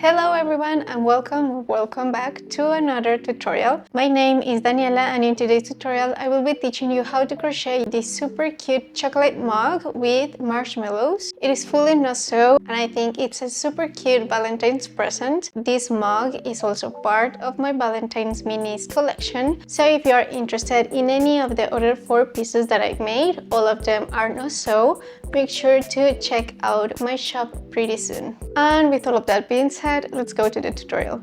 Hello everyone and welcome back to another tutorial. My name is Daniela and in today's tutorial I will be teaching you how to crochet this super cute chocolate mug with marshmallows. It is fully no-sew and I think it's a super cute Valentine's present. This mug is also part of my Valentine's minis collection, so if you are interested in any of the other 4 pieces that I've made, all of them are no-sew, make sure to check out my shop pretty soon. And with all of that being said, let's go to the tutorial.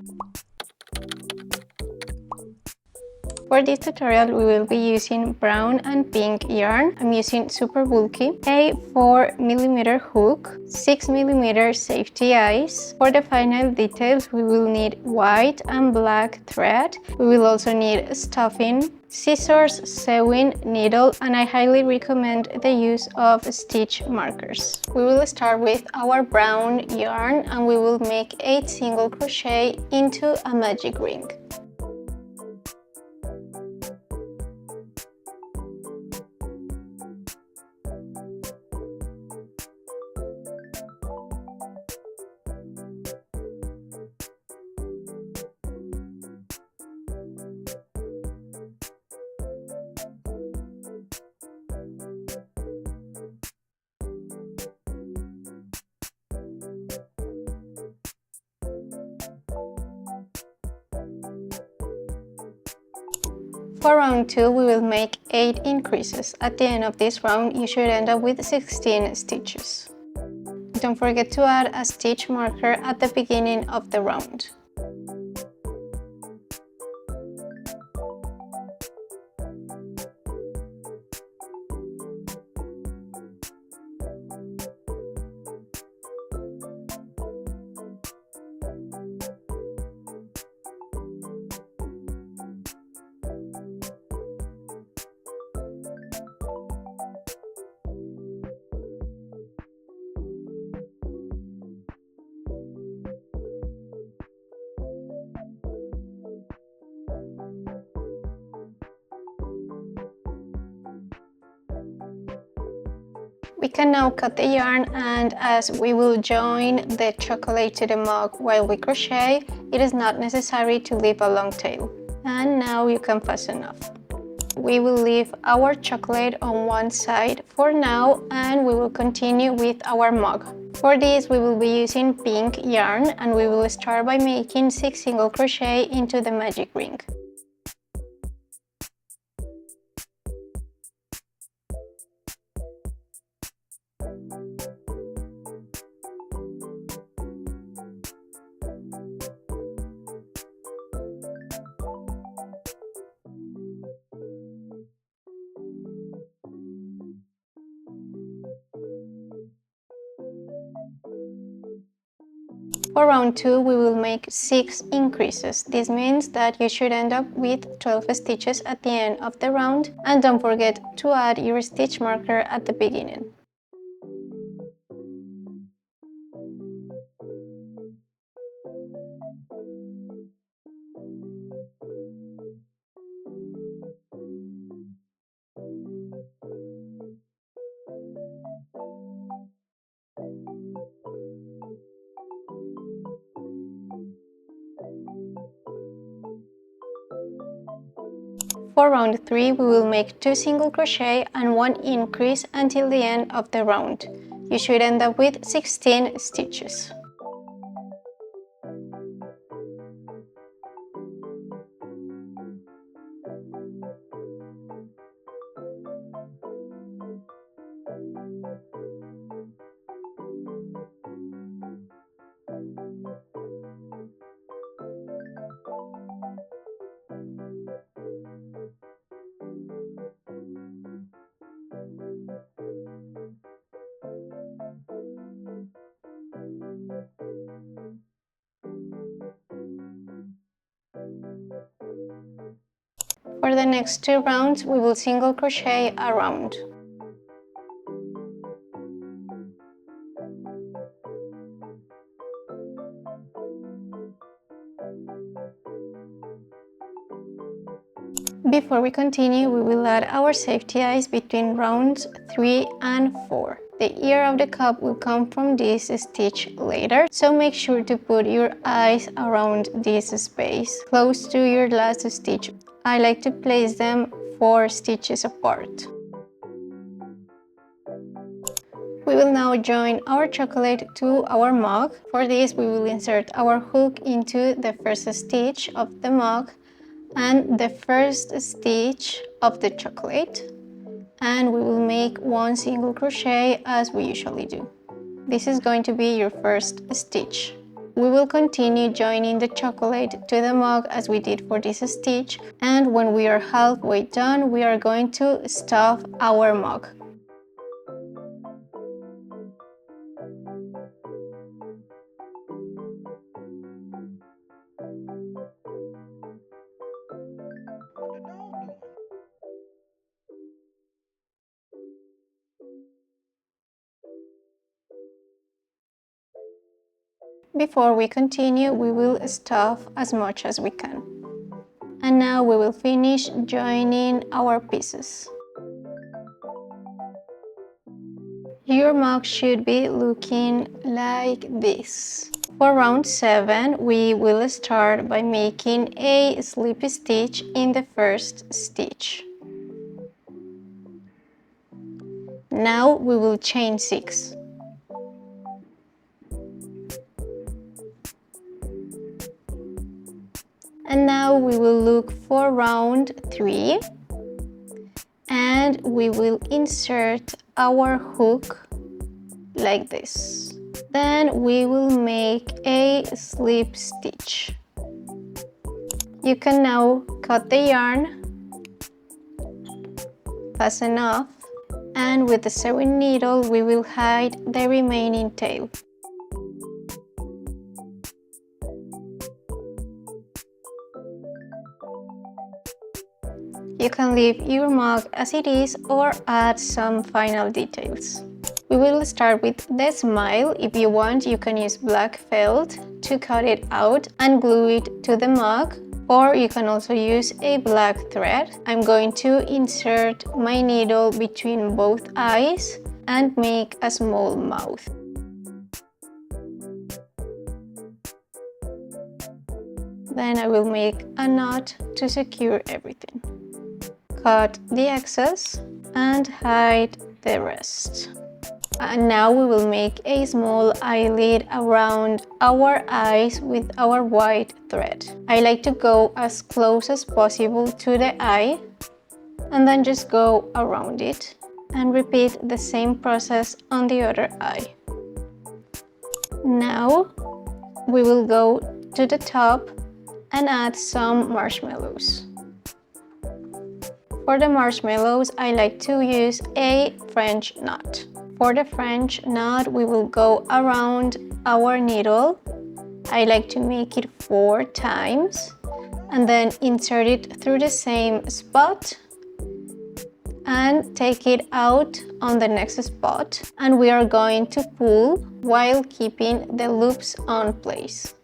For this tutorial, we will be using brown and pink yarn. I'm using super bulky, a 4mm hook, 6mm safety eyes. For the final details, we will need white and black thread. We will also need stuffing, scissors, sewing, needle, and I highly recommend the use of stitch markers. We will start with our brown yarn and we will make 8 single crochet into a magic ring. For round 2, we will make 8 increases. At the end of this round, you should end up with 16 stitches. Don't forget to add a stitch marker at the beginning of the round. We can now cut the yarn, and as we will join the chocolate to the mug while we crochet, it is not necessary to leave a long tail. And now you can fasten off. We will leave our chocolate on one side for now and we will continue with our mug. For this we will be using pink yarn and we will start by making 6 single crochet into the magic ring. For round 2, we will make 6 increases. This means that you should end up with 12 stitches at the end of the round, and don't forget to add your stitch marker at the beginning. For round 3, we will make 2 single crochet and 1 increase until the end of the round. You should end up with 16 stitches. For the next 2 rounds, we will single crochet a round. Before we continue, we will add our safety eyes between rounds 3 and 4. The ear of the cup will come from this stitch later, so make sure to put your eyes around this space, close to your last stitch. I like to place them 4 stitches apart. We will now join our chocolate to our mug. For this, we will insert our hook into the first stitch of the mug and the first stitch of the chocolate, and we will make 1 single crochet as we usually do. This is going to be your first stitch. We will continue joining the chocolate to the mug as we did for this stitch, and when we are halfway done, we are going to stuff our mug. Before we continue, we will stuff as much as we can. And now we will finish joining our pieces. Your mug should be looking like this. For round 7, we will start by making a slip stitch in the first stitch. Now we will chain 6. And now we will look for round 3 and we will insert our hook like this. Then we will make a slip stitch. You can now cut the yarn, fasten off, and with the sewing needle we will hide the remaining tail. You can leave your mug as it is or add some final details. We will start with the smile. If you want, you can use black felt to cut it out and glue it to the mug, or you can also use a black thread. I'm going to insert my needle between both eyes and make a small mouth. Then I will make a knot to secure everything. Cut the excess and hide the rest. And now we will make a small eyelid around our eyes with our white thread. I like to go as close as possible to the eye and then just go around it and repeat the same process on the other eye. Now we will go to the top and add some marshmallows. For the marshmallows, I like to use a French knot. For the French knot, we will go around our needle. I like to make it 4 times and then insert it through the same spot and take it out on the next spot. And we are going to pull while keeping the loops on place.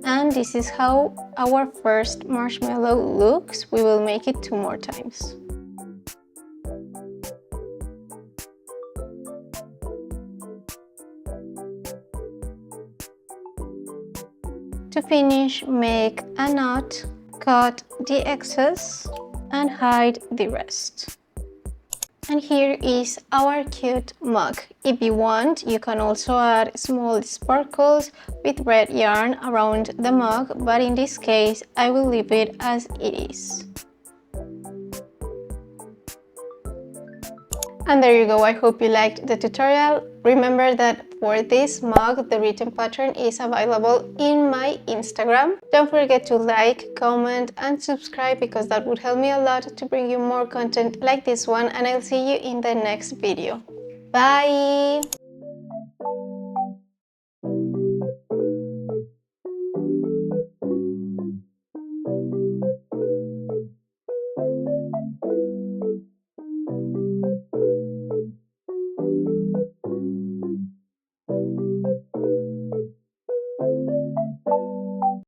And this is how our first marshmallow looks. We will make it 2 more times. To finish, make a knot, cut the excess and hide the rest. And here is our cute mug. If you want, you can also add small sparkles with red yarn around the mug, but in this case, I will leave it as it is. And there you go, I hope you liked the tutorial. Remember that for this mug, the written pattern is available in my Instagram. Don't forget to like, comment and subscribe because that would help me a lot to bring you more content like this one, and I'll see you in the next video. Bye!